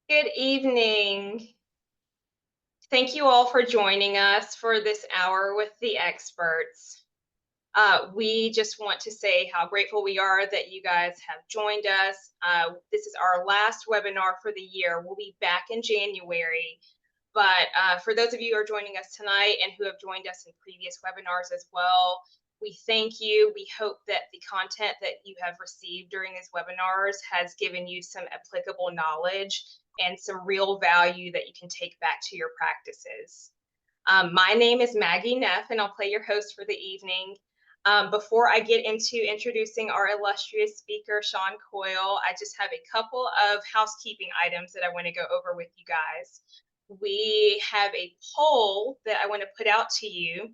Good evening. Thank you all for joining us for this hour with the experts. We just want to say how grateful we are that you guys have joined us. This is our last webinar for the year. We'll be back in January. But for those of you who are joining us tonight and who have joined us in previous webinars as well, we thank you. We hope that the content that you have received during these webinars has given you some applicable knowledge and some real value that you can take back to your practices. My name is Maggie Neff, and I'll play your host for the evening. Before I get into introducing our illustrious speaker, Sean Coyle, I just have a couple of housekeeping items that I want to go over with you guys. We have a poll that I want to put out to you,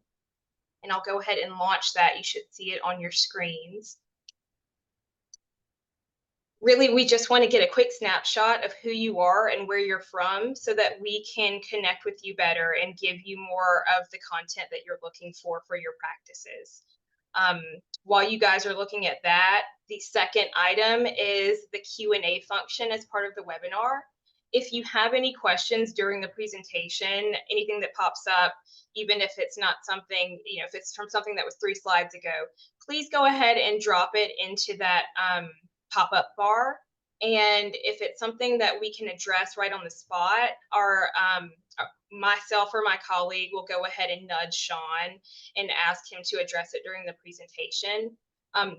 and I'll go ahead and launch that. You should see it on your screens. Really, we just want to get a quick snapshot of who you are and where you're from so that we can connect with you better and give you more of the content that you're looking for your practices. While you guys are looking at that, the second item is the Q&A function as part of the webinar. If you have any questions during the presentation, anything that pops up, even if it's not something, if it's from something that was 3 slides ago, please go ahead and drop it into that pop-up bar. And if it's something that we can address right on the spot, myself or my colleague will go ahead and nudge Sean and ask him to address it during the presentation.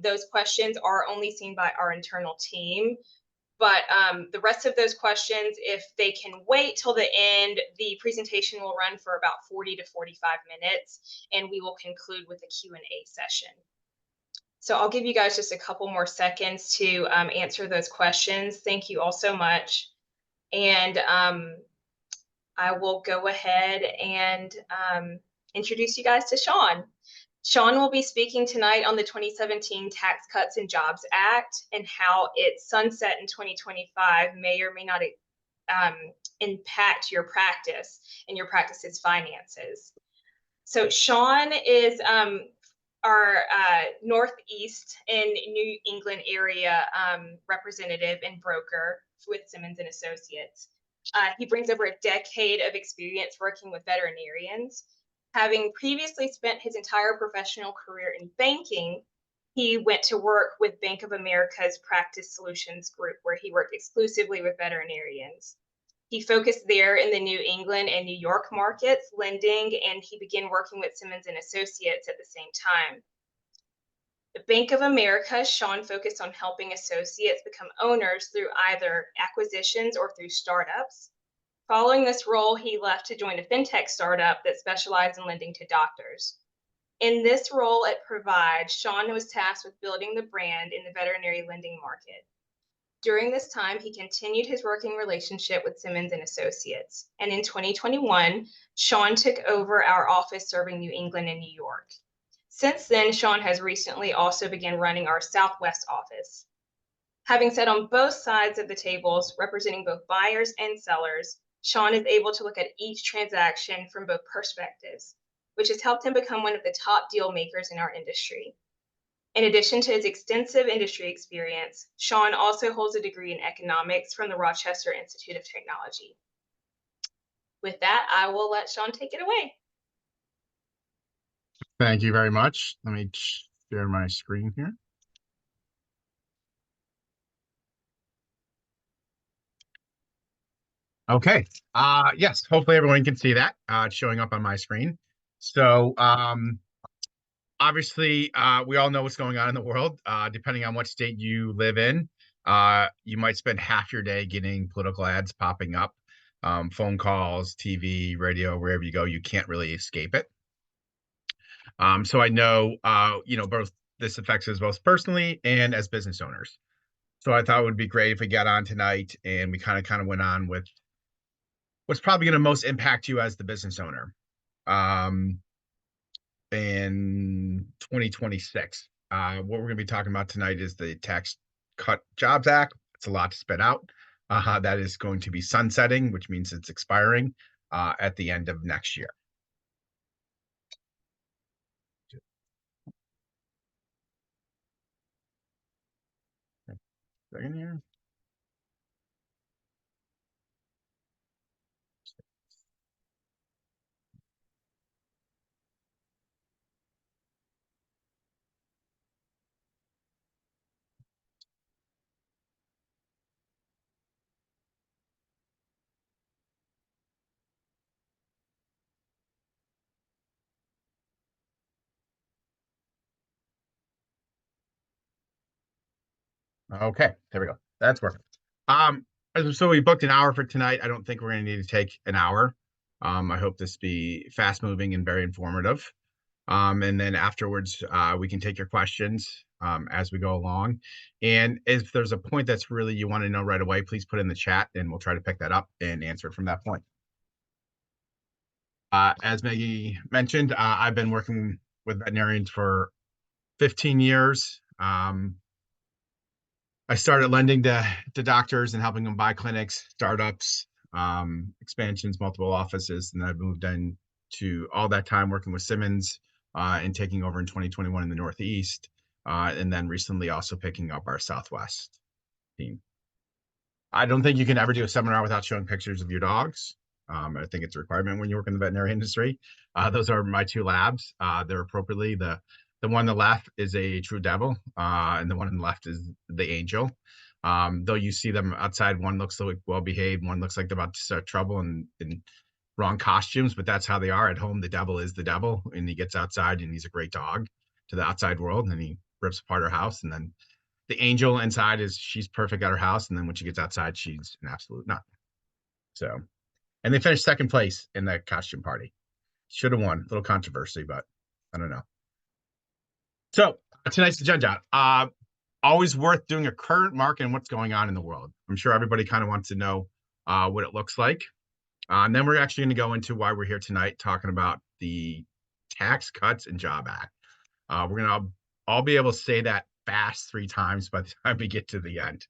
Those questions are only seen by our internal team, but the rest of those questions, if they can wait till the end, the presentation will run for about 40 to 45 minutes, and we will conclude with a Q&A session. So I'll give you guys just a couple more seconds to answer those questions. Thank you all so much. And I will go ahead and introduce you guys to Sean. Sean will be speaking tonight on the 2017 Tax Cuts and Jobs Act and how its sunset in 2025 may or may not impact your practice and your practice's finances. So Sean is our Northeast and New England area representative and broker with Simmons Associates. He brings over a decade of experience working with veterinarians. Having previously spent his entire professional career in banking, he went to work with Bank of America's Practice Solutions Group, where he worked exclusively with veterinarians. He focused there in the New England and New York markets, lending, and he began working with Simmons Associates at the same time. The Bank of America, Sean focused on helping associates become owners through either acquisitions or through startups. Following this role, he left to join a fintech startup that specialized in lending to doctors. In this role at Provide, Sean was tasked with building the brand in the veterinary lending market. During this time, he continued his working relationship with Simmons Associates. And in 2021, Sean took over our office serving New England and New York. Since then, Sean has recently also begun running our Southwest office. Having sat on both sides of the tables, representing both buyers and sellers, Sean is able to look at each transaction from both perspectives, which has helped him become one of the top deal makers in our industry. In addition to his extensive industry experience, Sean also holds a degree in economics from the Rochester Institute of Technology. With that, I will let Sean take it away. Thank you very much. Let me share my screen here. Okay. Yes, hopefully everyone can see that. It's showing up on my screen. So obviously, we all know what's going on in the world. Depending on what state you live in, you might spend half your day getting political ads popping up, phone calls, TV, radio, wherever you go. You can't really escape it. So I know, both this affects us both personally and as business owners. So I thought it would be great if we got on tonight and we kind of went on with what's probably going to most impact you as the business owner in 2026. What we're going to be talking about tonight is the Tax Cut Jobs Act. It's a lot to spit out. That is going to be sunsetting, which means it's expiring at the end of next year. Second here. Okay, there we go. That's working. Um, so we booked an hour for tonight. I don't think we're going to need to take an hour. I hope this be fast moving and very informative. And then afterwards, we can take your questions as we go along. And if there's a point that's really you want to know right away, please put in the chat and we'll try to pick that up and answer it from that point. As Maggie mentioned, I've been working with veterinarians for 15 years. I started lending to doctors and helping them buy clinics, startups, expansions, multiple offices, and I've moved in to all that time working with Simmons and taking over in 2021 in the Northeast, and then recently also picking up our Southwest team. I don't think you can ever do a seminar without showing pictures of your dogs. I think it's a requirement when you work in the veterinary industry. Those are my two labs. They're appropriately the one on the left is a true devil, and the one on the left is the angel. Though you see them outside, one looks like well behaved, one looks like they're about to start trouble and in wrong costumes, but that's how they are at home. The devil is the devil, and he gets outside and he's a great dog to the outside world, and he rips apart our house, and then the angel inside is she's perfect at her house, and then when she gets outside, she's an absolute nut. So, and they finished second place in the costume party. Should have won. A little controversy, but I don't know. So tonight's agenda. Always worth doing a current market and what's going on in the world. I'm sure everybody kind of wants to know what it looks like. And then we're actually going to go into why we're here tonight, talking about the Tax Cuts and Job Act. We're going to all be able to say that fast 3 times by the time we get to the end,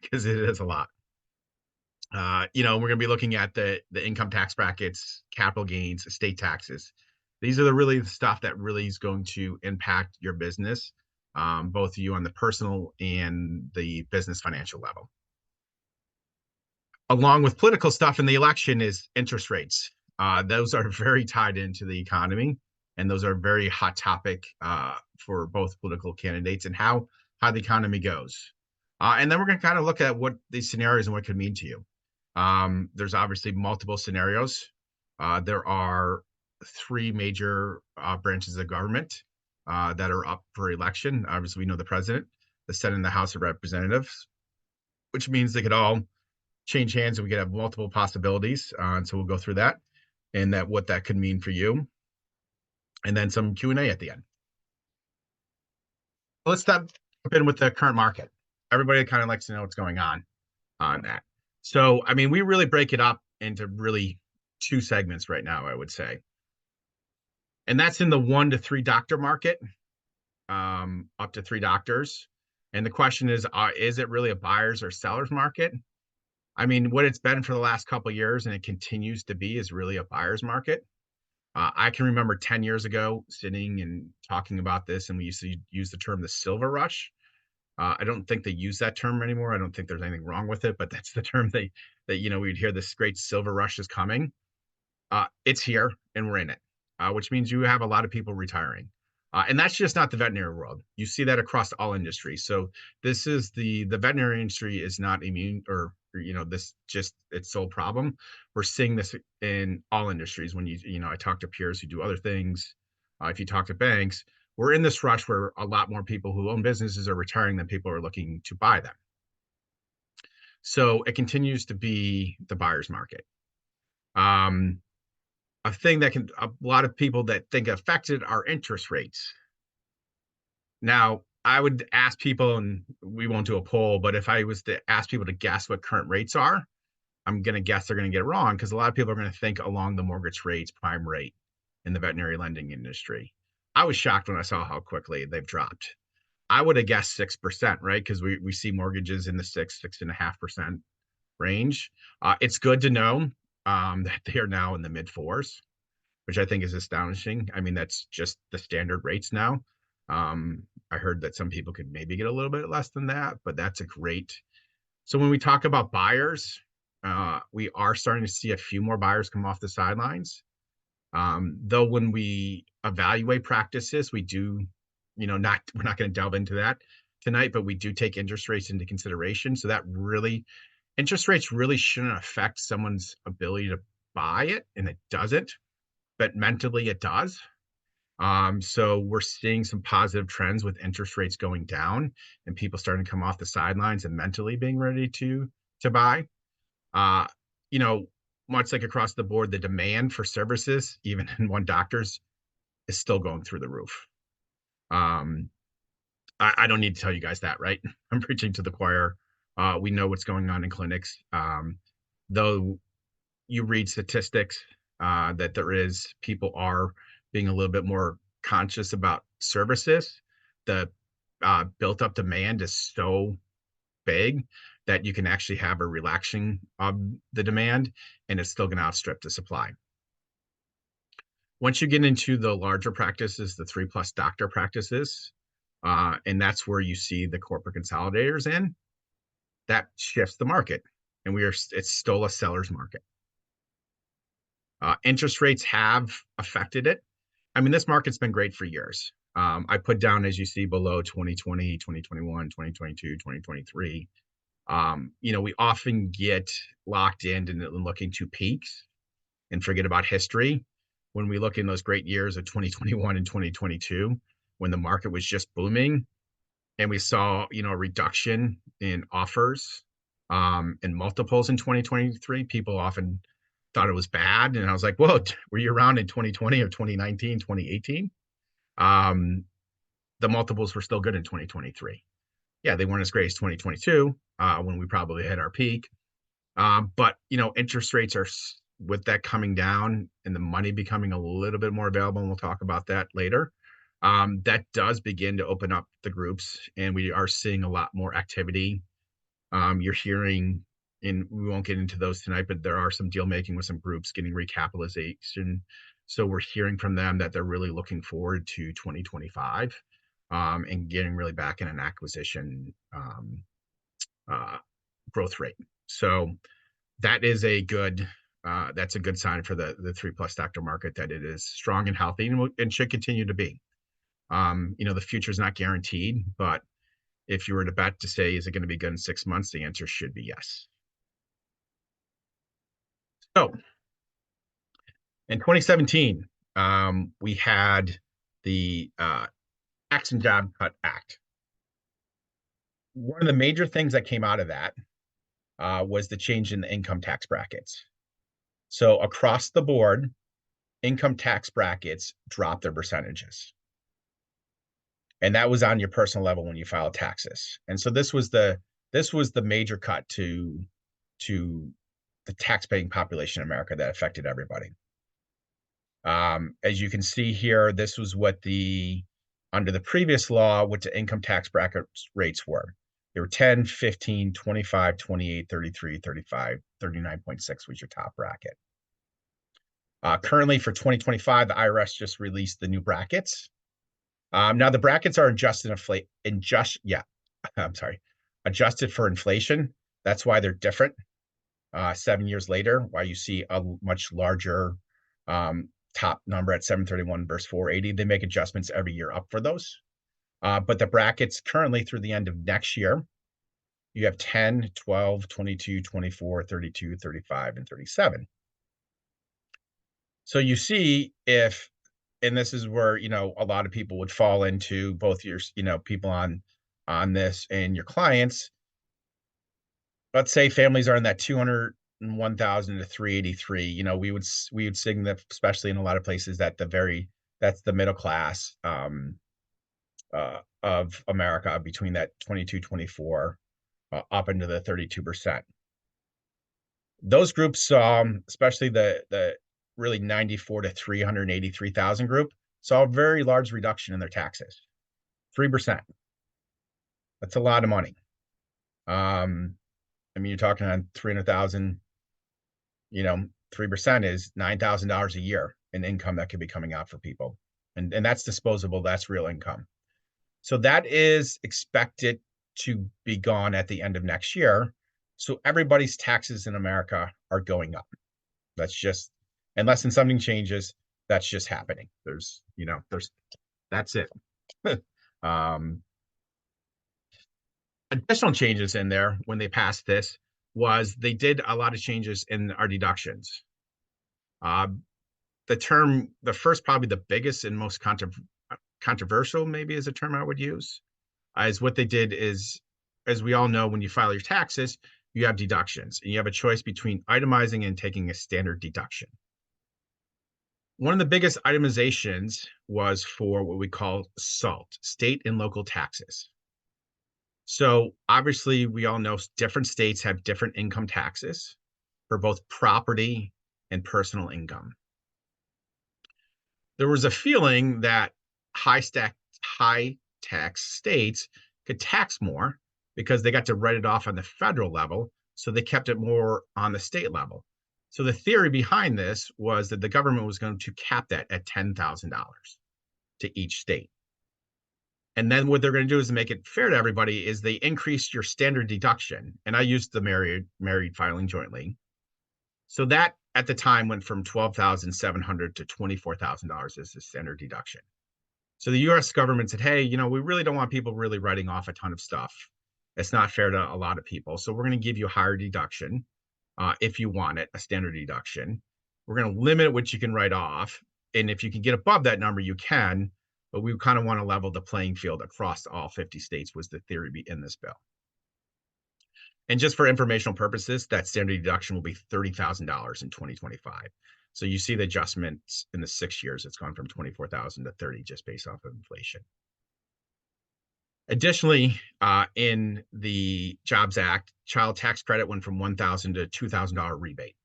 because it is a lot. We're going to be looking at the income tax brackets, capital gains, estate taxes. These are really the stuff that really is going to impact your business, both you on the personal and the business financial level. Along with political stuff in the election is interest rates. Those are very tied into the economy, and those are a very hot topic for both political candidates and how the economy goes. And then we're going to kind of look at what these scenarios and what it could mean to you. There's obviously multiple scenarios. There are 3 major branches of government that are up for election. Obviously, we know the president, the Senate, and the House of Representatives, which means they could all change hands and we could have multiple possibilities. And so we'll go through that and what that could mean for you. And then some Q&A at the end. Let's jump in with the current market. Everybody kind of likes to know what's going on that. So, I mean, we really break it up into really 2 segments right now, I would say. And that's in the 1 to 3 doctor market, up to 3 doctors. And the question is it really a buyer's or seller's market? I mean, what it's been for the last couple of years, and it continues to be, is really a buyer's market. I can remember 10 years ago sitting and talking about this, and we used to use the term the silver rush. I don't think they use that term anymore. I don't think there's anything wrong with it, but that's the term that we'd hear this great silver rush is coming. It's here and we're in it, which means you have a lot of people retiring. And that's just not the veterinary world. You see that across all industries. So this is the veterinary industry is not immune or this just its sole problem. We're seeing this in all industries. When I talk to peers who do other things, if you talk to banks, we're in this rush where a lot more people who own businesses are retiring than people are looking to buy them. So it continues to be the buyer's market. A thing that a lot of people that think affected are interest rates. Now, I would ask people, and we won't do a poll, but if I was to ask people to guess what current rates are, I'm going to guess they're going to get it wrong because a lot of people are going to think along the mortgage rates, prime rate in the veterinary lending industry. I was shocked when I saw how quickly they've dropped. I would have guessed 6%, right? Because we see mortgages in the 6.5% range. It's good to know that they are now in the mid 4s, which I think is astonishing. I mean, that's just the standard rates now. I heard that some people could maybe get a little bit less than that, but that's a great. So when we talk about buyers, we are starting to see a few more buyers come off the sidelines. Though when we evaluate practices, we do, we're not going to delve into that tonight, but we do take interest rates into consideration. So that really, interest rates really shouldn't affect someone's ability to buy it, and it doesn't, but mentally it does. So we're seeing some positive trends with interest rates going down and people starting to come off the sidelines and mentally being ready to buy. Uh, you know, much like across the board, the demand for services, even in one doctor's, is still going through the roof. Um, I don't need to tell you guys that, right? I'm preaching to the choir. We know what's going on in clinics. Though you read statistics that people are being a little bit more conscious about services. The built up demand is so big that you can actually have a relaxing of the demand and it's still going to outstrip the supply. Once you get into the larger practices, the 3+ doctor practices, and that's where you see the corporate consolidators in, that shifts the market. And it's still a seller's market. Interest rates have affected it. I mean, this market's been great for years. I put down, as you see below, 2020, 2021, 2022, 2023. We often get locked in and looking to peaks and forget about history. When we look in those great years of 2021 and 2022, when the market was just booming and we saw, a reduction in offers and multiples in 2023, people often thought it was bad. And I was like, whoa, were you around in 2020 or 2019, 2018? The multiples were still good in 2023. Yeah, they weren't as great as 2022 when we probably hit our peak. But interest rates are, with that coming down and the money becoming a little bit more available, and we'll talk about that later. That does begin to open up the groups, and we are seeing a lot more activity. You're hearing, and we won't get into those tonight, but there are some deal making with some groups getting recapitalization. So we're hearing from them that they're really looking forward to 2025 and getting really back in an acquisition growth rate. So that is that's a good sign for the 3+ doctor market, that it is strong and healthy and should continue to be. The future is not guaranteed, but if you were to bet to say, is it going to be good in 6 months? The answer should be yes. So in 2017, we had the Tax and Job Cut Act. One of the major things that came out of that was the change in the income tax brackets. So across the board, income tax brackets dropped their percentages. And that was on your personal level when you filed taxes. And so this was the major cut to the tax-paying population in America that affected everybody. As you can see here, this was what under the previous law, what the income tax bracket rates were. They were 10, 15, 25, 28, 33, 35, 39.6 was your top bracket. Currently for 2025, the IRS just released the new brackets. Now the brackets are adjusted for inflation. That's why they're different. 7 years later, why you see a much larger top number at 731 versus 480. They make adjustments every year up for those. But the brackets currently through the end of next year, you have 10, 12, 22, 24, 32, 35, and 37. So you see and this is where, a lot of people would fall into, both your, people on this and your clients. Let's say families are in that 201,000 to 383. We would sing that, especially in a lot of places, that's the middle class of America, between that 22, 24 up into the 32%. Those groups, especially the really 94 to 383,000 group, saw a very large reduction in their taxes, 3%. That's a lot of money. You're talking on 300,000. 3% is $9,000 a year in income that could be coming out for people, and that's disposable. That's real income. So that is expected to be gone at the end of next year. So everybody's taxes in America are going up. That's just, unless something changes, that's just happening. That's it. Additional changes in there when they passed this was they did a lot of changes in our deductions. the first, probably the biggest and most controversial, maybe is a term I would use, is what they did is, as we all know, when you file your taxes, you have deductions, and you have a choice between itemizing and taking a standard deduction. One of the biggest itemizations was for what we call SALT, state and local taxes. So obviously, we all know different states have different income taxes for both property and personal income. There was a feeling that high tax states could tax more because they got to write it off on the federal level, so they kept it more on the state level. So the theory behind this was that the government was going to cap that at $10,000 to each state. And then what they're going to do is to make it fair to everybody is they increase your standard deduction. And I used the married filing jointly. So that at the time went from $12,700 to $24,000 as the standard deduction. So the US government said, hey, we really don't want people really writing off a ton of stuff. It's not fair to a lot of people. So we're going to give you a higher deduction if you want it, a standard deduction. We're going to limit what you can write off. And if you can get above that number, you can. But we kind of want to level the playing field across all 50 states was the theory in this bill. And just for informational purposes, that standard deduction will be $30,000 in 2025. So you see the adjustments in the 6 years, it's gone from 24,000 to 30 just based off of inflation. Additionally, in the Jobs Act, child tax credit went from $1,000 to $2,000 rebate.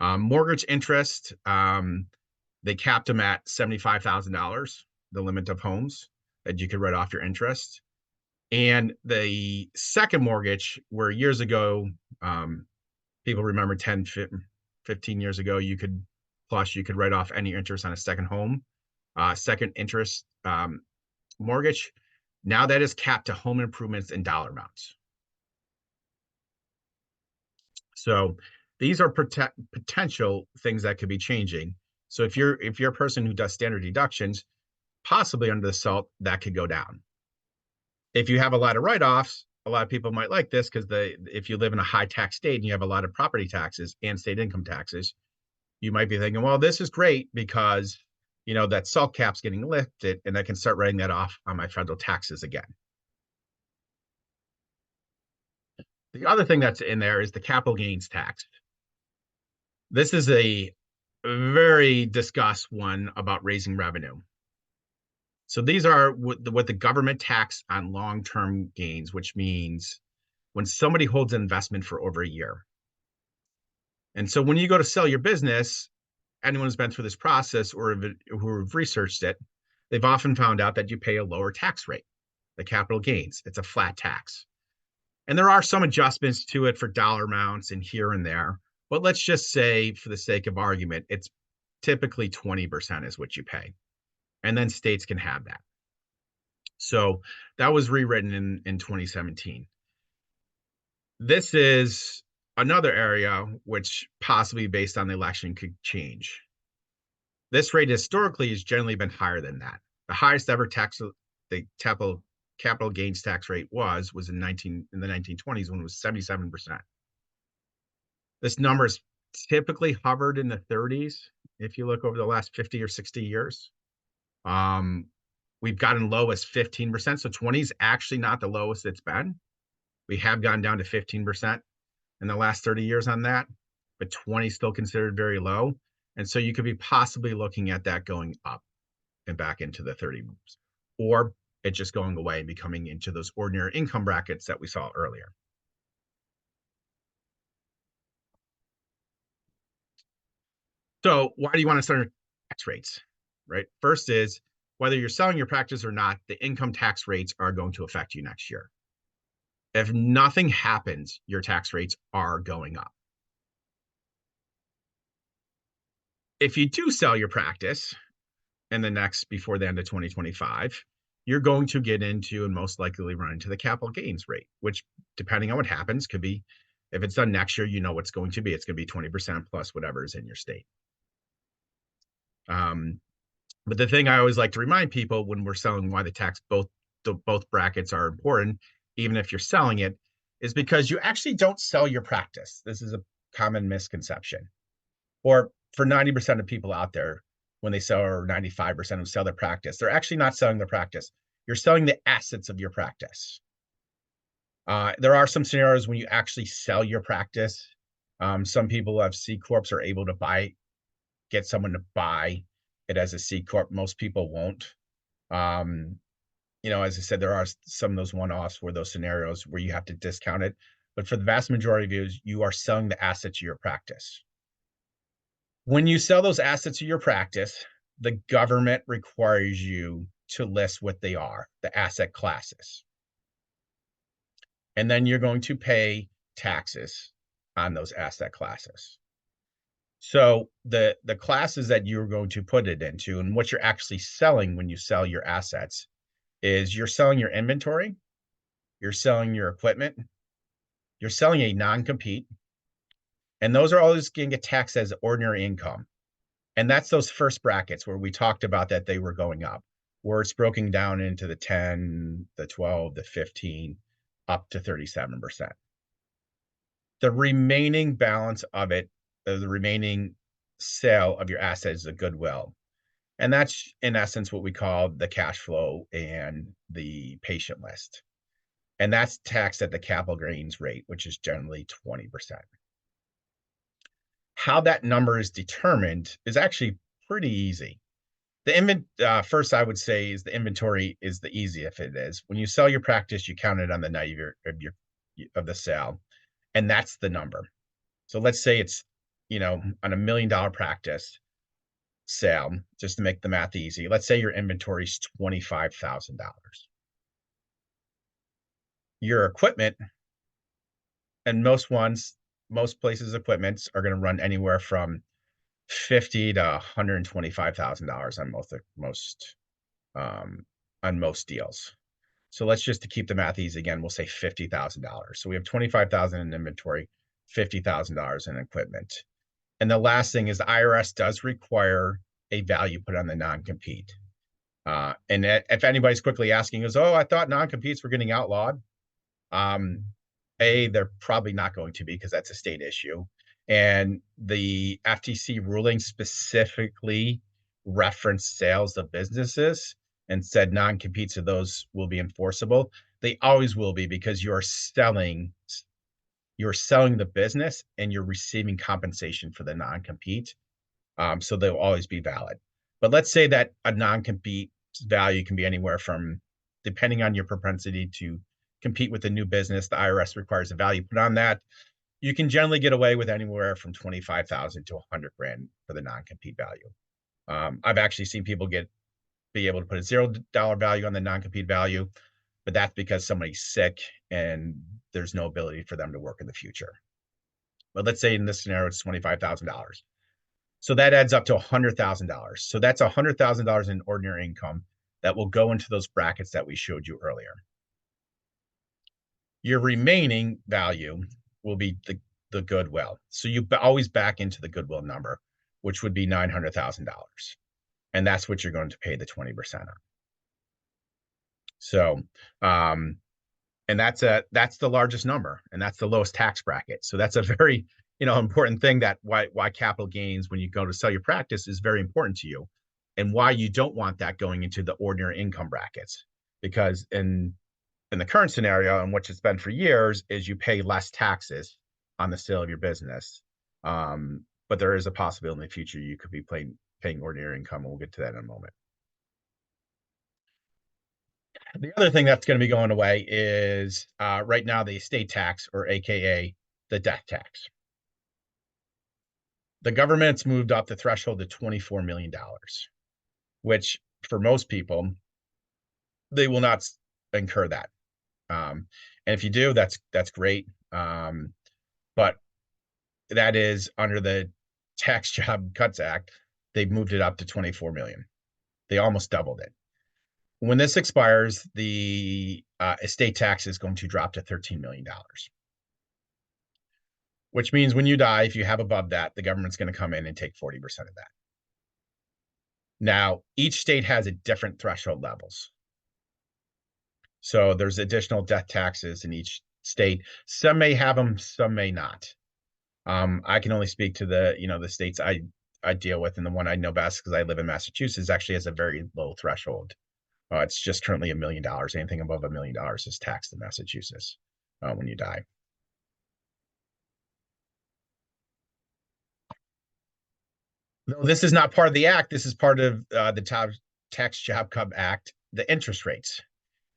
Mortgage interest, they capped them at $75,000, the limit of homes that you could write off your interest. And the second mortgage, where years ago, people remember 10, 15 years ago, you could write off any interest on a second home, second interest mortgage. Now that is capped to home improvements in dollar amounts. So these are potential things that could be changing. So if you're a person who does standard deductions, possibly under the SALT, that could go down. If you have a lot of write-offs, a lot of people might like this because if you live in a high tax state and you have a lot of property taxes and state income taxes, you might be thinking, well, this is great because that SALT cap's getting lifted and I can start writing that off on my federal taxes again. The other thing that's in there is the capital gains tax. This is a very discussed one about raising revenue. So these are what the government tax on long-term gains, which means when somebody holds an investment for over a year. And so when you go to sell your business, anyone who's been through this process or who have researched it, they've often found out that you pay a lower tax rate, the capital gains. It's a flat tax. And there are some adjustments to it for dollar amounts and here and there. But let's just say, for the sake of argument, it's typically 20% is what you pay. And then states can have that. So that was rewritten in 2017. This is another area which possibly based on the election could change. This rate historically has generally been higher than that. The highest ever capital gains tax rate was in the 1920s when it was 77%. This number is typically hovered in the 30s if you look over the last 50 or 60 years. We've gotten low as 15%. So 20 is actually not the lowest it's been. We have gone down to 15% in the last 30 years on that, but 20 is still considered very low. And so you could be possibly looking at that going up and back into the 30s, or it just going away and becoming into those ordinary income brackets that we saw earlier. So why do you want to start tax rates, right? First is whether you're selling your practice or not, the income tax rates are going to affect you next year. If nothing happens, your tax rates are going up. If you do sell your practice before the end of 2025, you're going to get into and most likely run into the capital gains rate, which depending on what happens could be, if it's done next year, what's going to be. It's going to be 20% plus whatever is in your state. But the thing I always like to remind people when we're selling why both brackets are important, even if you're selling it, is because you actually don't sell your practice. This is a common misconception. Or for 90% of people out there, when they sell, or 95% who sell their practice, they're actually not selling their practice. You're selling the assets of your practice. There are some scenarios when you actually sell your practice. Some people who have C corps are able to get someone to buy it as a C corp. Most people won't. As I said, there are some of those one-offs where those scenarios where you have to discount it. But for the vast majority of you are selling the assets of your practice. When you sell those assets of your practice, the government requires you to list what they are, the asset classes. And then you're going to pay taxes on those asset classes. So the classes that you're going to put it into, and what you're actually selling when you sell your assets, is you're selling your inventory, you're selling your equipment, you're selling a non-compete, and those are always going to get taxed as ordinary income. And that's those first brackets where we talked about that they were going up, where it's broken down into the 10, the 12, the 15, up to 37%. The remaining balance of it, the remaining sale of your assets, is the goodwill. And that's, in essence, what we call the cash flow and the patient list. And that's taxed at the capital gains rate, which is generally 20%. How that number is determined is actually pretty easy. First, I would say, is the inventory is the easiest. It is when you sell your practice, you count it on the night of the sale, and that's the number. So let's say it's on $1 million practice sale, just to make the math easy. Let's say your inventory is $25,000. Your equipment, and most places equipments are going to run anywhere from $50,000 to $125,000 on most deals. So let's just, to keep the math easy again, we'll say $50,000. So we have $25,000 in inventory, $50,000 in equipment. And the last thing is the IRS does require a value put on the non-compete. And if anybody's quickly asking is, I thought non-competes were getting outlawed. They're probably not going to be, because that's a state issue. And the FTC ruling specifically referenced sales of businesses and said non-competes of those will be enforceable. They always will be, because you're selling the business and you're receiving compensation for the non-compete. So they'll always be valid. But let's say that a non-compete value can be anywhere from, depending on your propensity to compete with a new business, the IRS requires a value put on that. You can generally get away with anywhere from $25,000 to $100,000 for the non-compete value. I've actually seen people be able to put a $0 value on the non-compete value, but that's because somebody's sick and there's no ability for them to work in the future. But let's say in this scenario, it's $25,000. So that adds up to $100,000. So that's $100,000 in ordinary income that will go into those brackets that we showed you earlier. Your remaining value will be the goodwill. So you always back into the goodwill number, which would be $900,000. And that's what you're going to pay the 20% on. So, and that's the largest number, and that's the lowest tax bracket. So that's a very, important thing, that why capital gains when you go to sell your practice is very important to you, and why you don't want that going into the ordinary income brackets. Because in the current scenario, and which it's been for years, is you pay less taxes on the sale of your business. But there is a possibility in the future you could be paying ordinary income, and we'll get to that in a moment. The other thing that's going to be going away is right now the estate tax, or AKA the death tax. The government's moved up the threshold to $24 million, which for most people, they will not incur that. And if you do, that's great. But that is under the Tax Job Cuts Act. They've moved it up to 24 million. They almost doubled it. When this expires, the estate tax is going to drop to $13 million, which means when you die, if you have above that, the government's going to come in and take 40% of that. Now, each state has a different threshold levels. So there's additional death taxes in each state. Some may have them, some may not. I can only speak to the states I I deal with, and the one I know best because I live in Massachusetts, actually has a very low threshold. It's just currently $1 million. Anything above $1 million is taxed in Massachusetts when you die. No, this is not part of the act. This is part of the Tax Job Cut Act, the interest rates.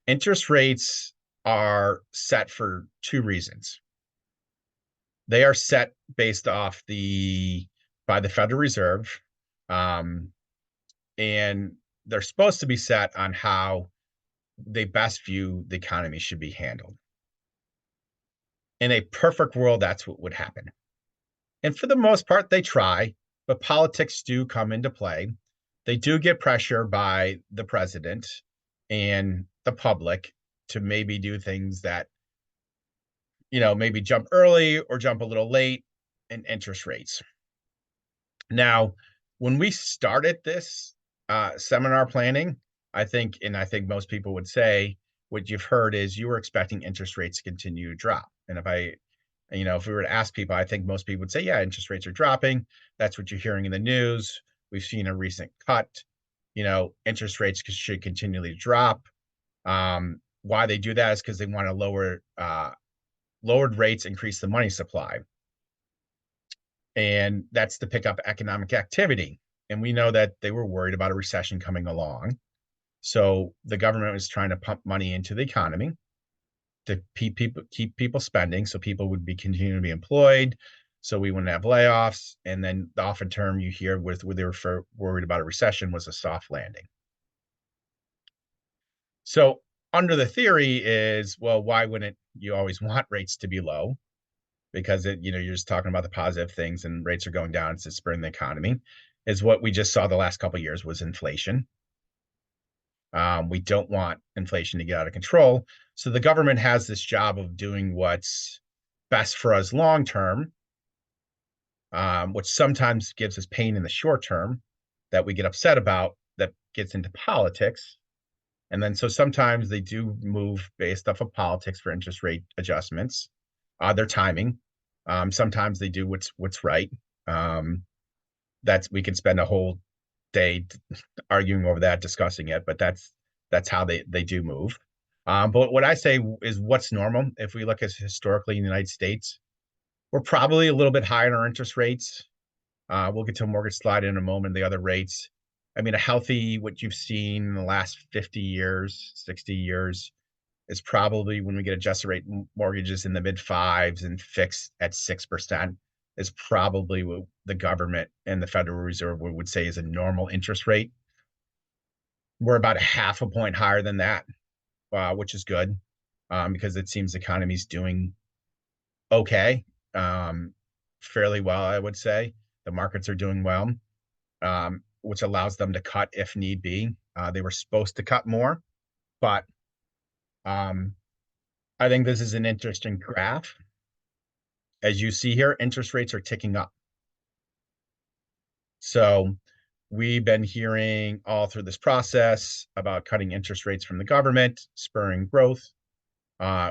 Interest rates are set for two reasons. They are set based off by the Federal Reserve, um, and they're supposed to be set on how they best view the economy should be handled. In a perfect world, that's what would happen. And for the most part, they try, but politics do come into play. They do get pressure by the president and the public to maybe do things that, maybe jump early or jump a little late in interest rates. Now, when we started this seminar planning, I think most people would say what you've heard is you were expecting interest rates to continue to drop. And if we were to ask people, I think most people would say, yeah, interest rates are dropping. That's what you're hearing in the news. We've seen a recent cut. Interest rates should continually drop. Why they do that is because they want to lowered rates, increase the money supply. And that's to pick up economic activity. And we know that they were worried about a recession coming along. So the government was trying to pump money into the economy to keep people spending, so people would be continuing to be employed, so we wouldn't have layoffs. And then the often term you hear with they were worried about a recession was a soft landing. So under the theory is, well, why wouldn't you always want rates to be low? Because you're just talking about the positive things, and rates are going down. It's spurring the economy. Is what we just saw the last couple of years was inflation. We don't want inflation to get out of control. So the government has this job of doing what's best for us long term, which sometimes gives us pain in the short term that we get upset about, that gets into politics. And then so sometimes they do move based off of politics for interest rate adjustments. Their timing. Sometimes they do what's right. We can spend a whole day arguing over that, discussing it, but that's how they do move. But what I say is what's normal. If we look at historically in the United States, we're probably a little bit higher in our interest rates. We'll get to a mortgage slide in a moment, the other rates. I mean, what you've seen in the last 50 years, 60 years, is probably when we get adjusted rate mortgages in the mid fives and fixed at 6%, is probably what the government and the Federal Reserve would say is a normal interest rate. We're about a half a point higher than that, which is good, because it seems the economy's doing okay, fairly well, I would say. The markets are doing well, which allows them to cut if need be. They were supposed to cut more, but I think this is an interesting graph. As you see here, interest rates are ticking up. So we've been hearing all through this process about cutting interest rates from the government, spurring growth.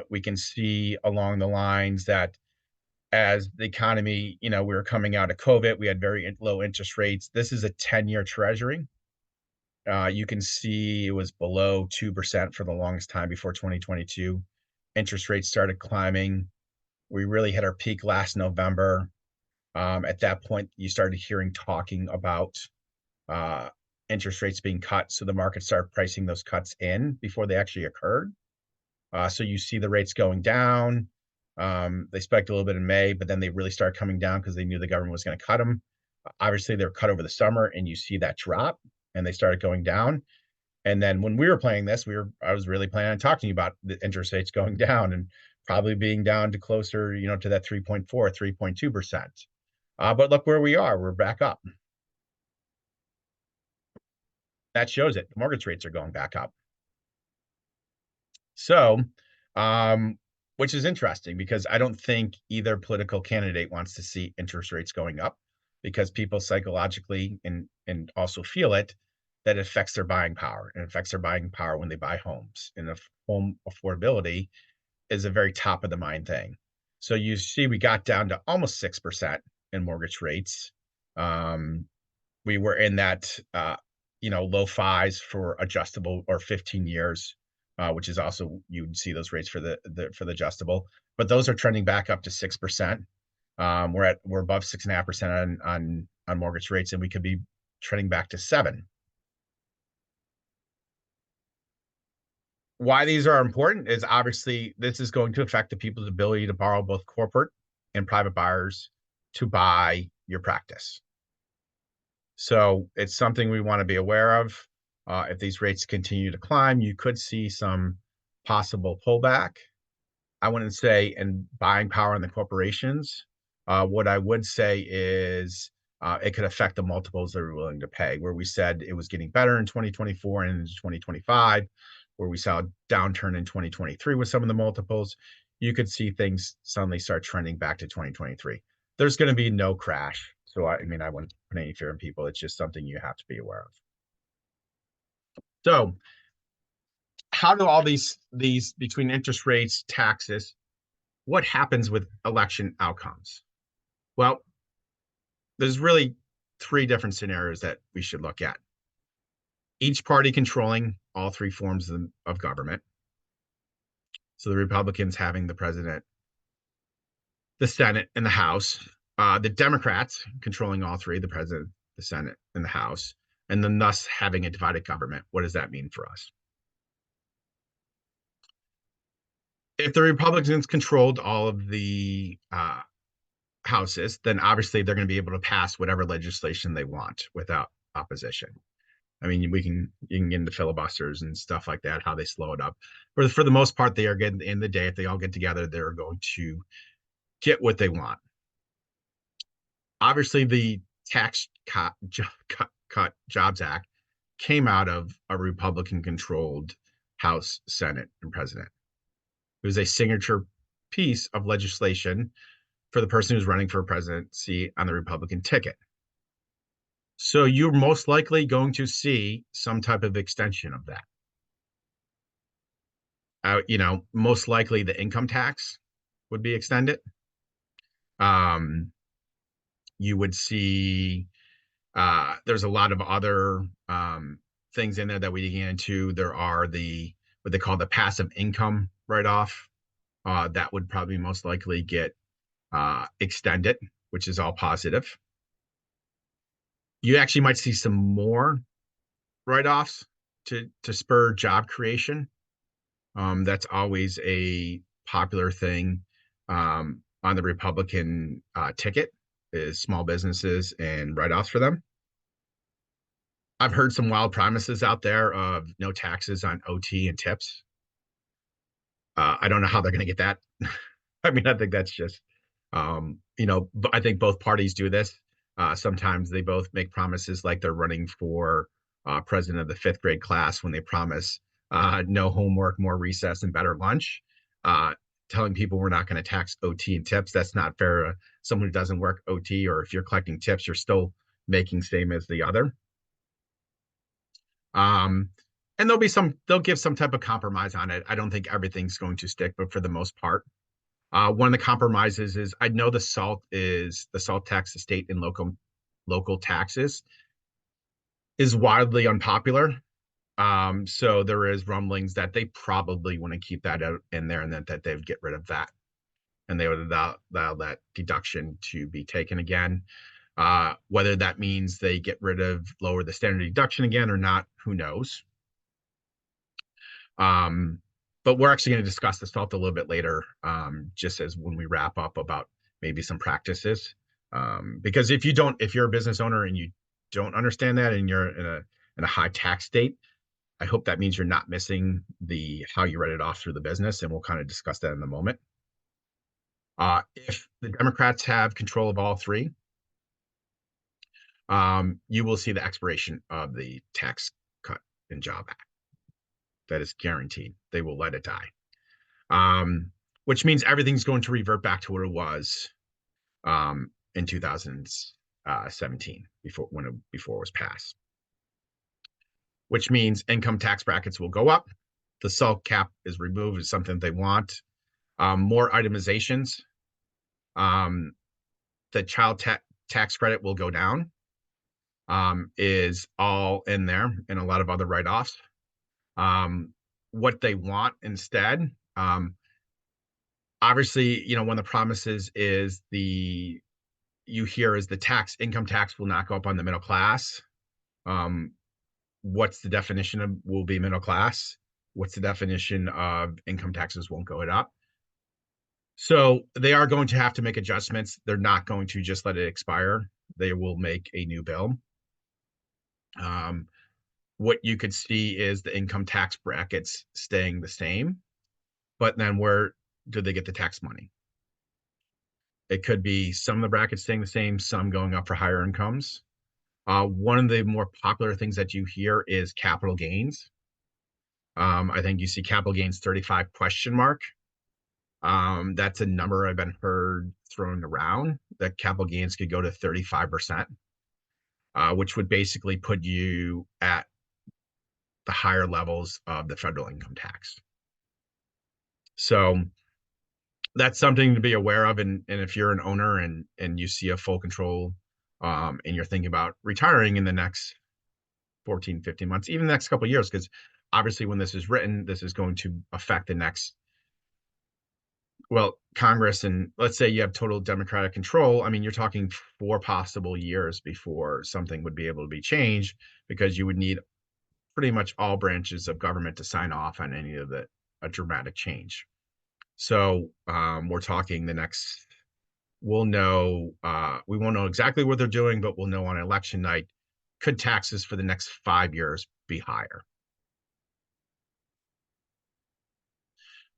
We can see along the lines that as the economy, we were coming out of COVID, we had very low interest rates. This is a 10-year treasury. You can see it was below 2% for the longest time before 2022. Interest rates started climbing. We really hit our peak last November. At that point, you started talking about interest rates being cut. So the market started pricing those cuts in before they actually occurred. So you see the rates going down. They spiked a little bit in May, but then they really started coming down because they knew the government was going to cut them. Obviously, they were cut over the summer, and you see that drop, and they started going down. And then when we were playing this, I was really planning on talking about the interest rates going down and probably being down to closer, to that 3.4, 3.2%. But look where we are. We're back up. That shows it. The mortgage rates are going back up. So, which is interesting because I don't think either political candidate wants to see interest rates going up, because people psychologically and also feel it, that it affects their buying power, and affects their buying power when they buy homes. And home affordability is a very top of the mind thing. So you see we got down to almost 6% in mortgage rates. we were in that low fives for adjustable or 15 years, which is also you'd see those rates for the adjustable, but those are trending back up to 6%. We're above 6.5% on mortgage rates, and we could be trending back to 7. Why these are important is obviously this is going to affect the people's ability to borrow, both corporate and private buyers, to buy your practice. So it's something we want to be aware of. If these rates continue to climb, you could see some possible pullback. I wouldn't say in buying power in the corporations. What I would say is it could affect the multiples they're willing to pay, where we said it was getting better in 2024 and into 2025, where we saw a downturn in 2023 with some of the multiples. You could see things suddenly start trending back to 2023. There's going to be no crash. So, I wouldn't put any fear in people. It's just something you have to be aware of. So, how do all these between interest rates, taxes, what happens with election outcomes? Well, there's really 3 different scenarios that we should look at. Each party controlling all 3 forms of government. So the Republicans having the president, the Senate, and the House. The Democrats controlling all 3, the president, the Senate, and the House, and then thus having a divided government. What does that mean for us? If the Republicans controlled all of the houses, then obviously they're going to be able to pass whatever legislation they want without opposition. I mean, you can get into filibusters and stuff like that, how they slow it up. But for the most part, they are getting, in the day, if they all get together, they're going to get what they want. Obviously, the Tax Cut Jobs Act came out of a Republican-controlled House, Senate, and President. It was a signature piece of legislation for the person who's running for a presidency on the Republican ticket. So you're most likely going to see some type of extension of that. Most likely the income tax would be extended. You would see there's a lot of other things in there that we didn't get into. There are what they call the passive income write-off. That would probably most likely get extended, which is all positive. You actually might see some more write-offs to spur job creation. That's always a popular thing on the Republican ticket, is small businesses and write-offs for them. I've heard some wild promises out there of no taxes on OT and tips. I don't know how they're going to get that. I think that's just, I think both parties do this. Sometimes they both make promises like they're running for president of the 5th grade class when they promise no homework, more recess, and better lunch. Telling people we're not going to tax OT and tips. That's not fair to someone who doesn't work OT, or if you're collecting tips, you're still making same as the other. And they'll give some type of compromise on it. I don't think everything's going to stick, but for the most part, one of the compromises is, I know the salt tax, the state and local taxes, is wildly unpopular. So there is rumblings that they probably want to keep that out in there, and that they would get rid of that, and they would allow that deduction to be taken again. Whether that means they lower the standard deduction again or not, who knows? But we're actually going to discuss the salt a little bit later, just as when we wrap up about maybe some practices. Because if you're a business owner and you don't understand that, and you're in a high tax state, I hope that means you're not missing how you write it off through the business, and we'll kind of discuss that in a moment. If the Democrats have control of all 3, you will see the expiration of the Tax Cut and Job Act. That is guaranteed. They will let it die, which means everything's going to revert back to what it was in 2017 before it was passed. Which means income tax brackets will go up. The SALT cap is removed. It's something they want. More itemizations. The child tax credit will go down. is all in there, and a lot of other write-offs. What they want instead, obviously, one of the promises is you hear is the income tax will not go up on the middle class. Um, what's the definition of will be middle class? What's the definition of income taxes won't go it up? So they are going to have to make adjustments. They're not going to just let it expire. They will make a new bill. What you could see is the income tax brackets staying the same, but then where do they get the tax money? It could be some of the brackets staying the same, some going up for higher incomes. One of the more popular things that you hear is capital gains. I think you see capital gains 35 question mark. That's a number I've been heard thrown around, that capital gains could go to 35%, which would basically put you at the higher levels of the federal income tax. So that's something to be aware of. And if you're an owner and you see a full control, and you're thinking about retiring in the next 14, 15 months, even the next couple of years, because obviously when this is written, this is going to affect the next, Congress, and let's say you have total Democratic control. I mean, you're talking 4 possible years before something would be able to be changed, because you would need pretty much all branches of government to sign off on any of a dramatic change. So we're talking we won't know exactly what they're doing, but we'll know on election night, could taxes for the next 5 years be higher?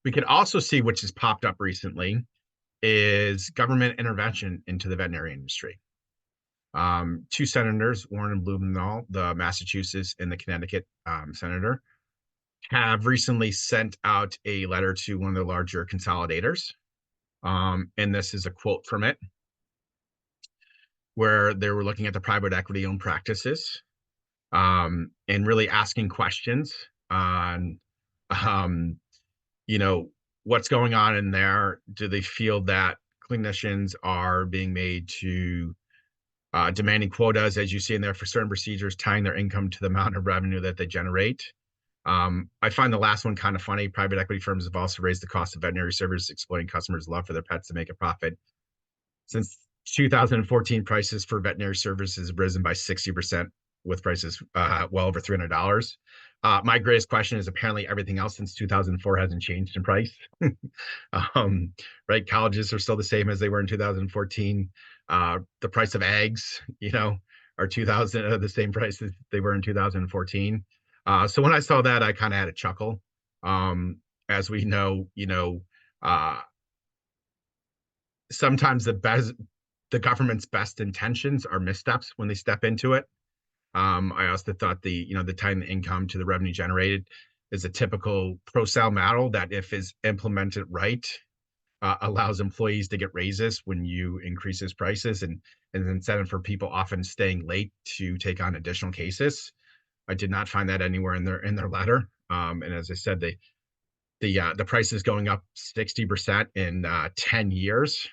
We could also see, which has popped up recently, is government intervention into the veterinary industry. 2 senators, Warren and Blumenthal, the Massachusetts and the Connecticut senator, have recently sent out a letter to one of the larger consolidators. And this is a quote from it, where they were looking at the private equity owned practices, and really asking questions on, what's going on in there. Do they feel that clinicians are being made to demanding quotas, as you see in there, for certain procedures, tying their income to the amount of revenue that they generate? I find the last one kind of funny. Private equity firms have also raised the cost of veterinary services, exploiting customers' love for their pets to make a profit. Since 2014, prices for veterinary services have risen by 60%, with prices well over $300. My greatest question is, apparently everything else since 2004 hasn't changed in price. Right? Colleges are still the same as they were in 2014. The price of eggs, are the same price as they were in 2014. So when I saw that, I kind of had a chuckle. As we know, sometimes the government's best intentions are missteps when they step into it. I also thought the tying the income to the revenue generated is a typical pro-sale model that, if is implemented right, allows employees to get raises when you increase his prices, and an incentive for people often staying late to take on additional cases. I did not find that anywhere in their letter. And as I said, the prices going up 60% in 10 years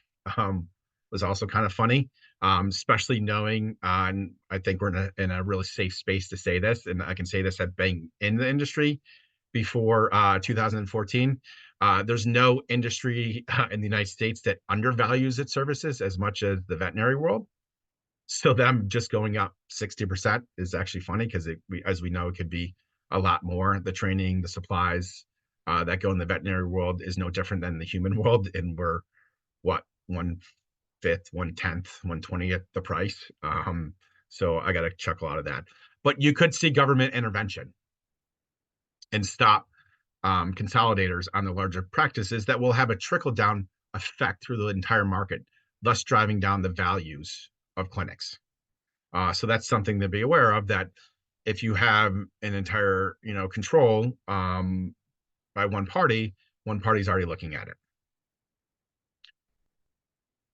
was also kind of funny, especially knowing, and I think we're in a really safe space to say this, and I can say this, having been in the industry before 2014. There's no industry in the United States that undervalues its services as much as the veterinary world. So them just going up 60% is actually funny, because as we know, it could be a lot more. The training, the supplies that go in the veterinary world is no different than the human world, and we're what, 1/5, 1/10, 1/20th the price. So I got a chuckle out of that. But you could see government intervention and stop consolidators on the larger practices that will have a trickle down effect through the entire market, thus driving down the values of clinics. So that's something to be aware of, that if you have an entire, control by one party's already looking at it.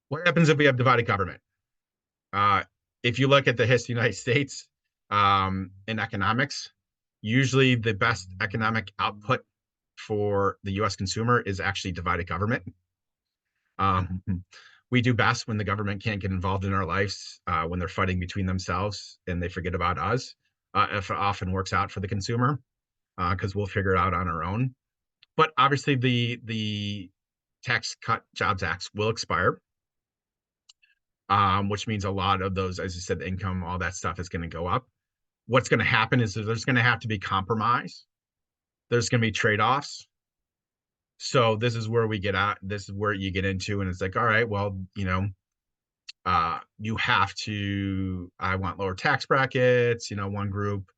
What happens if we have divided government? If you look at the history of the United States, in economics, usually the best economic output for the U.S. consumer is actually divided government. Um, we do best when the government can't get involved in our lives, when they're fighting between themselves and they forget about us. If it often works out for the consumer, because we'll figure it out on our own. But obviously, the Tax Cut Jobs Acts will expire, which means a lot of those, as you said, the income, all that stuff is going to go up. What's going to happen is that there's going to have to be compromise. There's going to be trade-offs. So this is where we get at. This is where you get into, and it's like, all right, well, you have to. I want lower tax brackets. One group.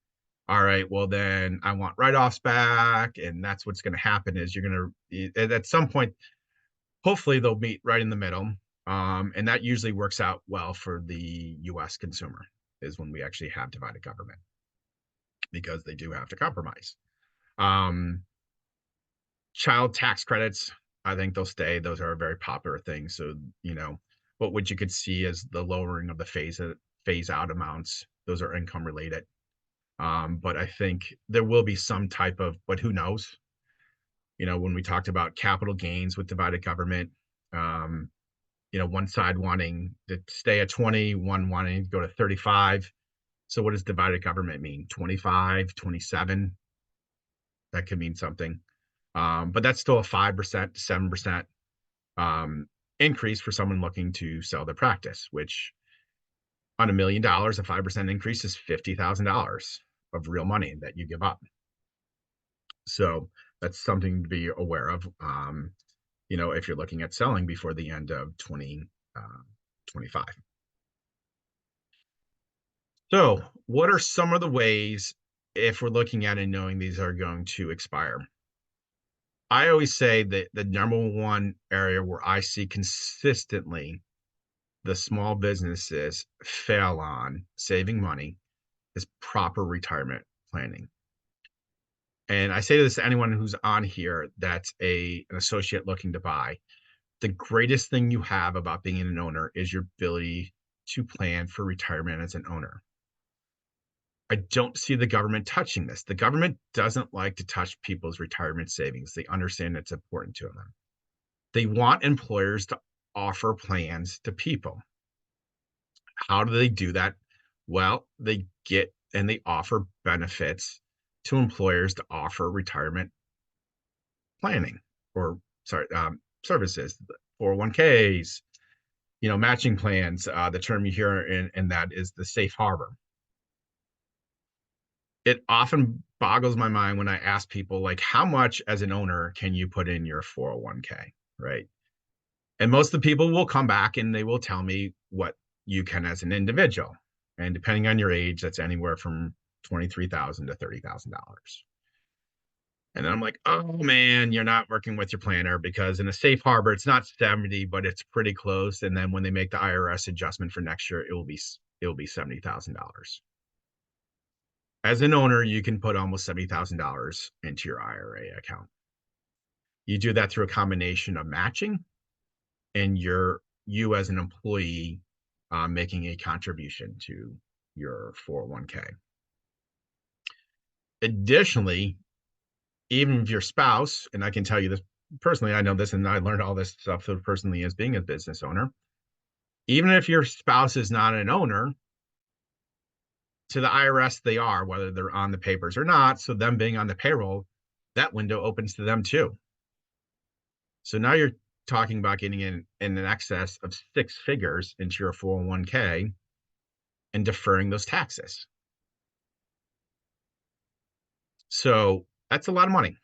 All right, well then I want write-offs back, and that's what's going to happen is you're going to at some point, hopefully they'll meet right in the middle, and that usually works out well for the U.S. consumer is when we actually have divided government because they do have to compromise. Um, Child tax credits, I think they'll stay. Those are a very popular thing. So, but what you could see is the lowering of the phase out amounts. Those are income related. But I think there will be some type of, but who knows? When we talked about capital gains with divided government, one side wanting to stay at 20, one wanting to go to 35. So what does divided government mean? 25, 27? That could mean something. But that's still a 5% to 7% increase for someone looking to sell their practice, which on $1 million, a 5% increase is $50,000 of real money that you give up. So that's something to be aware of, if you're looking at selling before the end of 2025. So what are some of the ways, if we're looking at and knowing these are going to expire? I always say that the number one area where I see consistently the small businesses fail on saving money is proper retirement planning. And I say this to anyone who's on here that's an associate looking to buy. The greatest thing you have about being an owner is your ability to plan for retirement as an owner. I don't see the government touching this. The government doesn't like to touch people's retirement savings. They understand it's important to them. They want employers to offer plans to people. How do they do that? Well, they get and they offer benefits to employers to offer retirement planning or services, 401ks, matching plans. The term you hear in that is the safe harbor. It often boggles my mind when I ask people, like, how much as an owner can you put in your 401k, right? And most of the people will come back and they will tell me what you can as an individual. And depending on your age, that's anywhere from $23,000 to $30,000. And I'm like, oh man, you're not working with your planner because in a safe harbor, it's not 70, but it's pretty close. And then when they make the IRS adjustment for next year, it will be $70,000. As an owner, you can put almost $70,000 into your IRA account. You do that through a combination of matching and you as an employee making a contribution to your 401k. Additionally, even if your spouse, and I can tell you this personally, I know this and I learned all this stuff personally as being a business owner, even if your spouse is not an owner, to the IRS they are, whether they're on the papers or not. So them being on the payroll, that window opens to them too. So now you're talking about getting in an excess of 6 figures into your 401k and deferring those taxes. So that's a lot of money.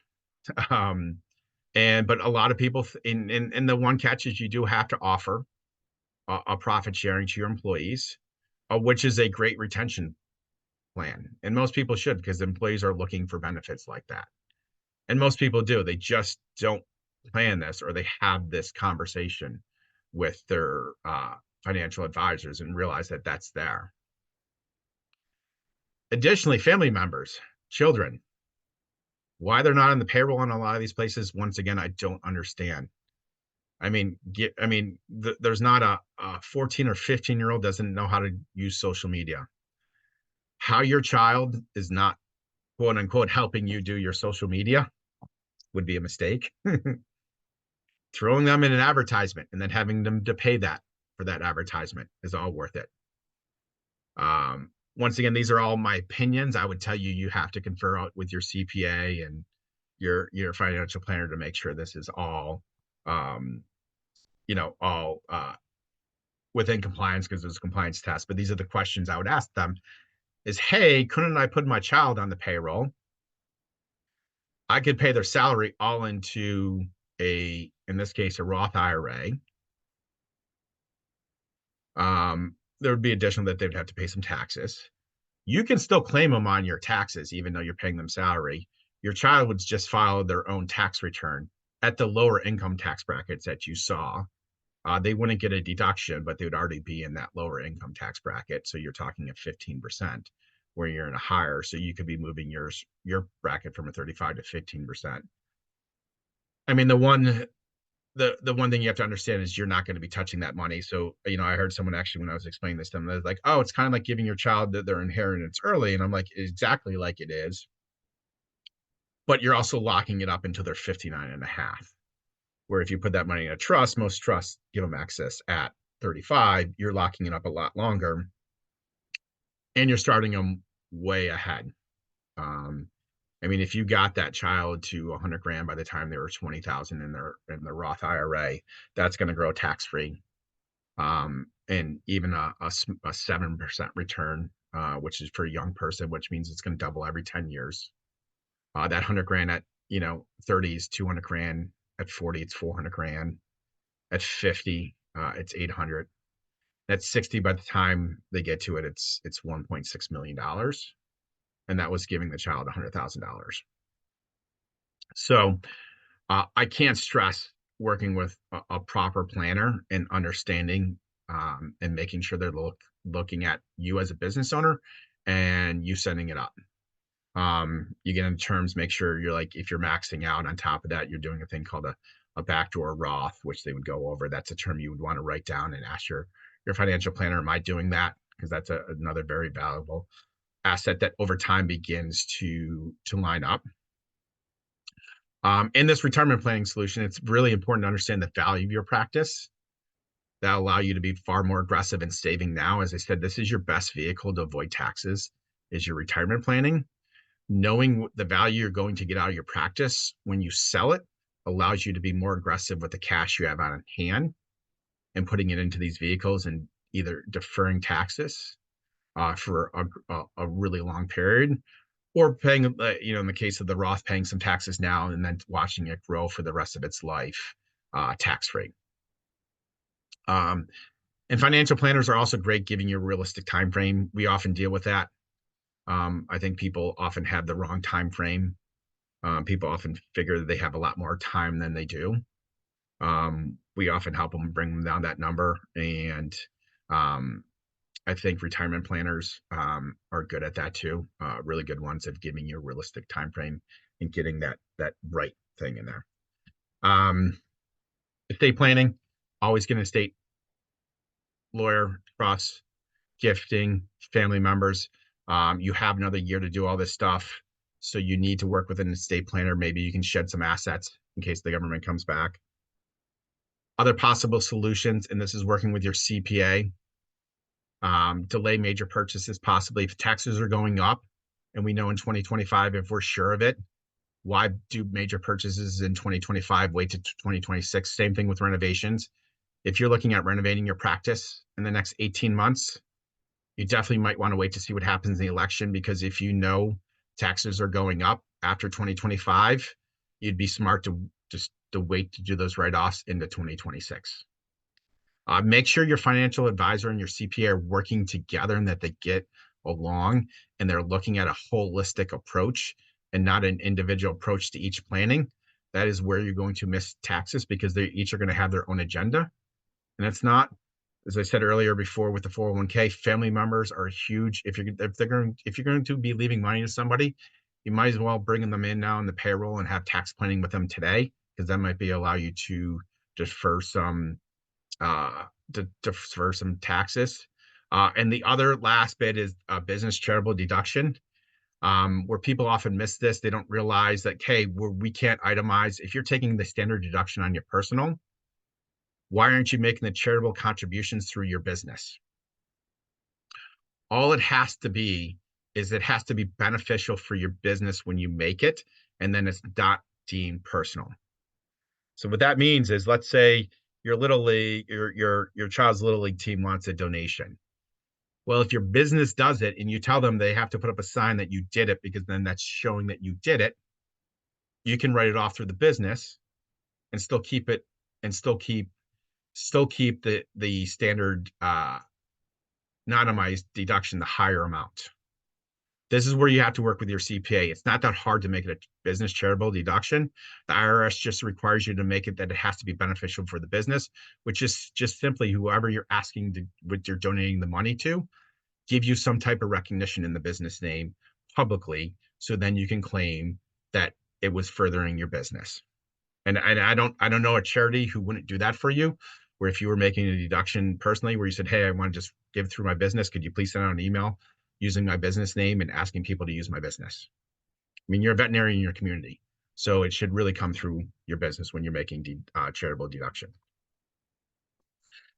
But a lot of people in the one catch is you do have to offer a profit sharing to your employees, which is a great retention plan. And most people should, because employees are looking for benefits like that. And most people do. They just don't plan this, or they have this conversation with their financial advisors and realize that that's there. Additionally, family members, children, why they're not on the payroll in a lot of these places, once again, I don't understand. There's not a 14 or 15-year-old doesn't know how to use social media. How your child is not, quote unquote, helping you do your social media would be a mistake. throwing them in an advertisement and then having them to pay that for that advertisement is all worth it. Once again, these are all my opinions. I would tell you, you have to confer with your CPA and your financial planner to make sure this is all, all within compliance, because there's a compliance test. But these are the questions I would ask them is, hey, couldn't I put my child on the payroll? I could pay their salary all into in this case, a Roth IRA. There would be additional that they'd have to pay some taxes. You can still claim them on your taxes, even though you're paying them salary. Your child would just file their own tax return at the lower income tax brackets that you saw. They wouldn't get a deduction, but they would already be in that lower income tax bracket. So you're talking at 15%, where you're in a higher. So you could be moving your bracket from a 35 to 15%. I mean, the one thing you have to understand is you're not going to be touching that money. So, I heard someone actually, when I was explaining this to them, they're like, oh, it's kind of like giving your child their inheritance early. And I'm like, exactly like it is. But you're also locking it up until they're 59 and a half. Where if you put that money in a trust, most trusts give them access at 35. You're locking it up a lot longer. And you're starting them way ahead. I mean, if you got that child to 100 grand by the time they were 20,000 in their Roth IRA, that's going to grow tax free, and even a 7% return, which is for a young person, which means it's going to double every 10 years. That 100 grand at 30 is 200 grand. At 40, it's 400 grand. At 50, it's 800. At 60, by the time they get to it, it's $1.6 million. And that was giving the child $100,000. So I can't stress working with a proper planner and understanding, and making sure they're looking at you as a business owner and you setting it up. You get into terms, make sure you're like, if you're maxing out, on top of that, you're doing a thing called a backdoor Roth, which they would go over. That's a term you would want to write down and ask your financial planner, am I doing that? Because that's another very valuable asset that over time begins to line up. In this retirement planning solution, it's really important to understand the value of your practice. That allow you to be far more aggressive in saving now. As I said, this is your best vehicle to avoid taxes, is your retirement planning. Knowing the value you're going to get out of your practice when you sell it allows you to be more aggressive with the cash you have on hand and putting it into these vehicles and either deferring taxes for a really long period, or paying, in the case of the Roth, paying some taxes now and then watching it grow for the rest of its life, tax-free. And financial planners are also great, giving you a realistic time frame. We often deal with that. I think people often have the wrong time frame. People often figure that they have a lot more time than they do. We often help them bring them down that number. And I think retirement planners are good at that too. Really good ones at giving you a realistic time frame and getting that right thing in there. Estate planning, always get an estate lawyer, trust, gifting, family members. You have another year to do all this stuff, so you need to work with an estate planner. Maybe you can shed some assets in case the government comes back. Other possible solutions, and this is working with your CPA. Delay major purchases, possibly if taxes are going up, and we know in 2025, if we're sure of it, why do major purchases in 2025 wait to 2026? Same thing with renovations. If you're looking at renovating your practice in the next 18 months, you definitely might want to wait to see what happens in the election, because if you know taxes are going up after 2025, you'd be smart to just wait to do those write-offs into 2026. Make sure your financial advisor and your CPA are working together and that they get along and they're looking at a holistic approach and not an individual approach to each planning. That is where you're going to miss taxes, because they each are going to have their own agenda. And it's not, as I said earlier before with the 401k, family members are huge. If you're going to be leaving money to somebody, you might as well bring them in now in the payroll and have tax planning with them today, because that might allow you to defer some taxes. And the other last bit is a business charitable deduction. Where people often miss this, they don't realize that, hey, we can't itemize. If you're taking the standard deduction on your personal, why aren't you making the charitable contributions through your business? All it has to be is it has to be beneficial for your business when you make it, and then it's not deemed personal. So what that means is, let's say your little league, your child's little league team wants a donation. Well, if your business does it and you tell them they have to put up a sign that you did it, because then that's showing that you did it, you can write it off through the business and still keep it, and still keep the standard anonymized deduction, the higher amount. This is where you have to work with your CPA. It's not that hard to make it a business charitable deduction. The IRS just requires you to make it that it has to be beneficial for the business, which is just simply whoever you're asking to, what you're donating the money to, give you some type of recognition in the business name publicly, so then you can claim that it was furthering your business. And I don't know a charity who wouldn't do that for you, where if you were making a deduction personally, where you said, hey, I want to just give through my business, could you please send out an email using my business name and asking people to use my business? I mean, you're a veterinarian in your community, so it should really come through your business when you're making charitable deduction.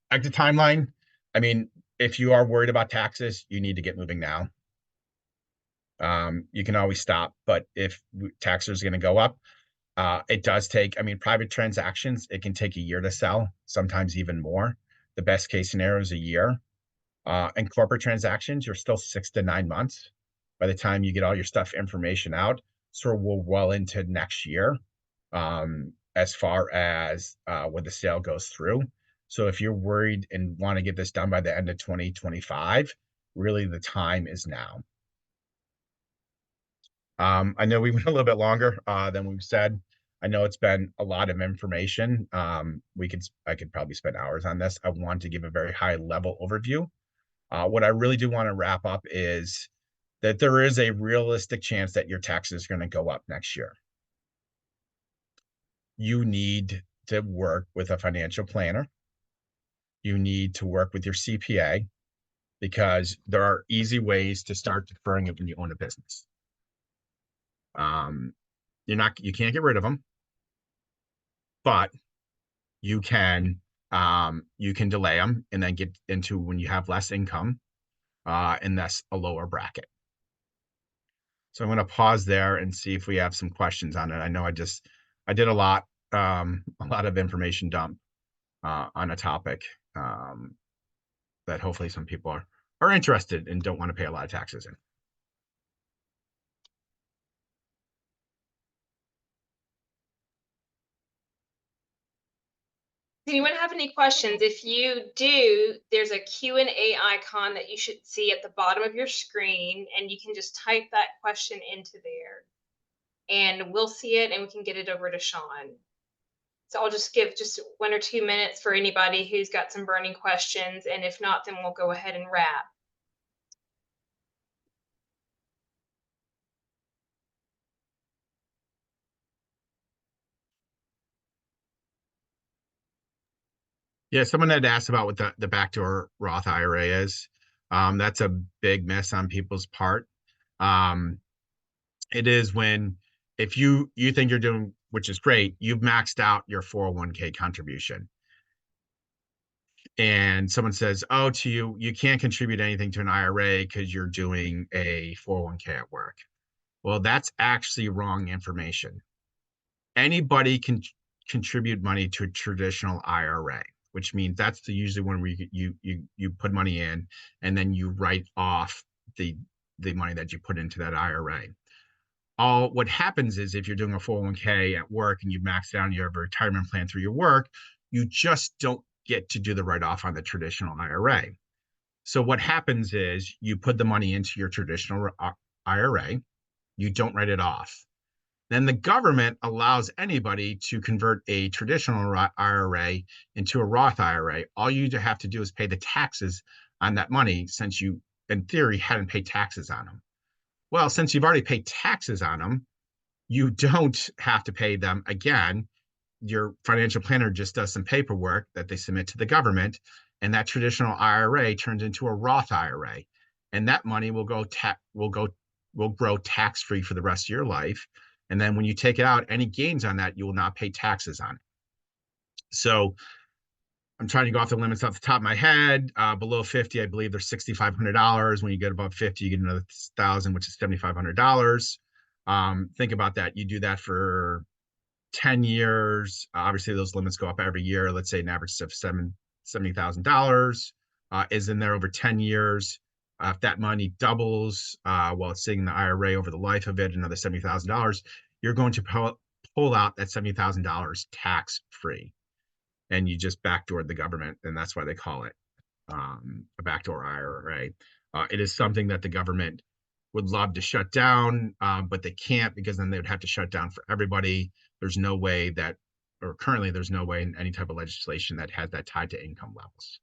Exit timeline. I mean, if you are worried about taxes, you need to get moving now. You can always stop, but if taxes are going to go up, it does take, I mean, private transactions, it can take a year to sell, sometimes even more. The best case scenario is a year. And corporate transactions, you're still 6 to 9 months by the time you get all your stuff information out. So we're well into next year, as far as when the sale goes through. So if you're worried and want to get this done by the end of 2025, really the time is now. I know we went a little bit longer than we've said. I know it's been a lot of information. I could probably spend hours on this. I want to give a very high level overview. What I really do want to wrap up is that there is a realistic chance that your taxes are going to go up next year. You need to work with a financial planner. You need to work with your CPA, because there are easy ways to start deferring it when you own a business. You can't get rid of them, but you can delay them and then get into when you have less income, and that's a lower bracket. So I'm going to pause there and see if we have some questions on it. I know I did a lot of information dump on a topic that hopefully some people are interested and don't want to pay a lot of taxes in. Does anyone have any questions? If you do, there's a Q&A icon that you should see at the bottom of your screen, and you can just type that question into there, and we'll see it and we can get it over to Sean. So I'll just give just 1 or 2 minutes for anybody who's got some burning questions, and if not, then we'll go ahead and wrap. Yeah, someone had asked about what the backdoor Roth IRA is. That's a big miss on people's part. It is when, if you think you're doing, which is great, you've maxed out your 401k contribution, and someone says, oh, to you, you can't contribute anything to an IRA because you're doing a 401k at work. Well, that's actually wrong information. Anybody can contribute money to a traditional IRA, which means that's usually when you put money in and then you write off the money that you put into that IRA. What happens is, if you're doing a 401k at work and you've maxed out your retirement plan through your work, you just don't get to do the write-off on the traditional IRA. So what happens is, you put the money into your traditional IRA, you don't write it off. Then the government allows anybody to convert a traditional IRA into a Roth IRA. All you have to do is pay the taxes on that money, since you, in theory, hadn't paid taxes on them. Well, since you've already paid taxes on them, you don't have to pay them again. Your financial planner just does some paperwork that they submit to the government, and that traditional IRA turns into a Roth IRA, and that money will go will grow tax-free for the rest of your life. And then when you take it out, any gains on that, you will not pay taxes on it. So I'm trying to go off the limits off the top of my head. Below 50, I believe there's $6,500. When you get above 50, you get another 1,000, which is $7,500. Think about that. You do that for 10 years. Obviously, those limits go up every year. Let's say an average of $70,000 is in there over 10 years. If that money doubles while it's sitting in the IRA over the life of it, another $70,000, you're going to pull out that $70,000 tax free. And you just backdoored the government, and that's why they call it a backdoor IRA. It is something that the government would love to shut down, but they can't, because then they would have to shut down for everybody. There's no way that, or currently there's no way in any type of legislation that has that tied to income levels.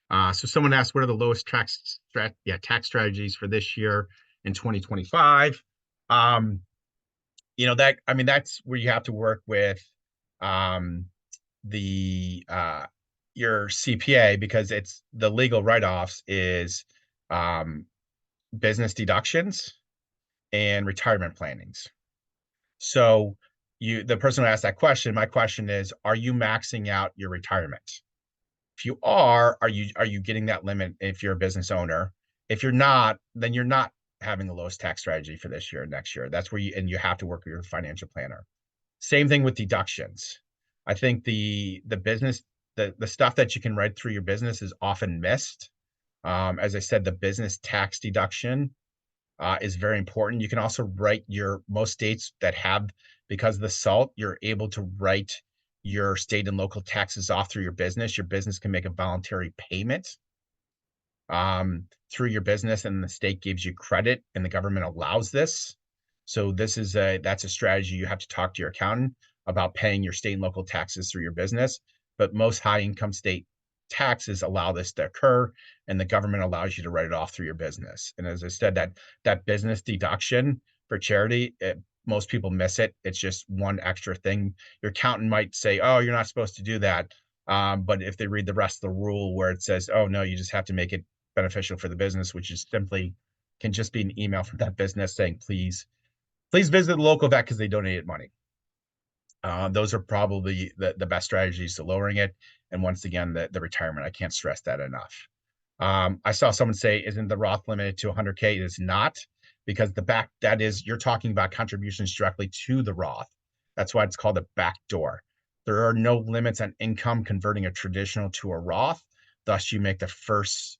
So someone asked, what are the lowest tax strategies for this year in 2025? That's where you have to work with the your CPA, because it's the legal write-offs is business deductions and retirement plannings. So the person who asked that question, my question is, are you maxing out your retirement? If you are you getting that limit if you're a business owner? If you're not, then you're not having the lowest tax strategy for this year and next year. That's where you have to work with your financial planner. Same thing with deductions. I think the business, the stuff that you can write through your business is often missed. As I said, the business tax deduction is very important. You can also write most states that have, because of the SALT, you're able to write your state and local taxes off through your business. Your business can make a voluntary payment through your business, and the state gives you credit, and the government allows this. So that's a strategy. You have to talk to your accountant about paying your state and local taxes through your business. But most high income state taxes allow this to occur, and the government allows you to write it off through your business. And as I said, that business deduction for charity, most people miss it. It's just one extra thing. Your accountant might say, oh, you're not supposed to do that. But if they read the rest of the rule where it says, oh, no, you just have to make it beneficial for the business, which is simply can just be an email from that business saying, please visit the local vet because they donated money. Those are probably the best strategies to lowering it. And once again, the retirement, I can't stress that enough. I saw someone say, isn't the Roth limited to 100K? It is not, because you're talking about contributions directly to the Roth. That's why it's called a backdoor. There are no limits on income converting a traditional to a Roth. Thus, you make the first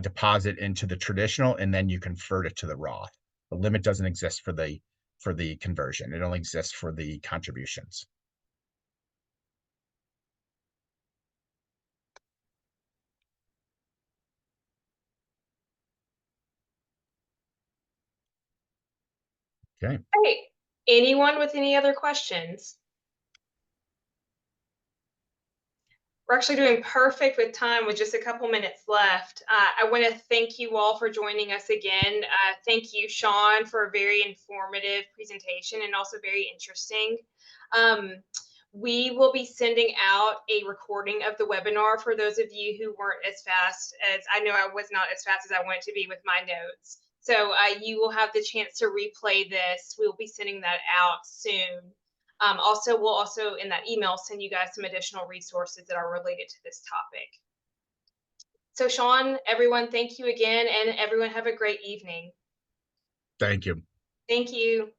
deposit into the traditional, and then you convert it to the Roth. The limit doesn't exist for the conversion. It only exists for the contributions. Okay. Hey, anyone with any other questions? We're actually doing perfect with time with just a couple minutes left. I want to thank you all for joining us again. Thank you, Sean, for a very informative presentation and also very interesting. We will be sending out a recording of the webinar for those of you who weren't as fast as I know. I was not as fast as I wanted to be with my notes. So you will have the chance to replay this. We'll be sending that out soon. We'll also in that email send you guys some additional resources that are related to this topic. So Sean, everyone, thank you again, and everyone have a great evening. Thank you. Thank you.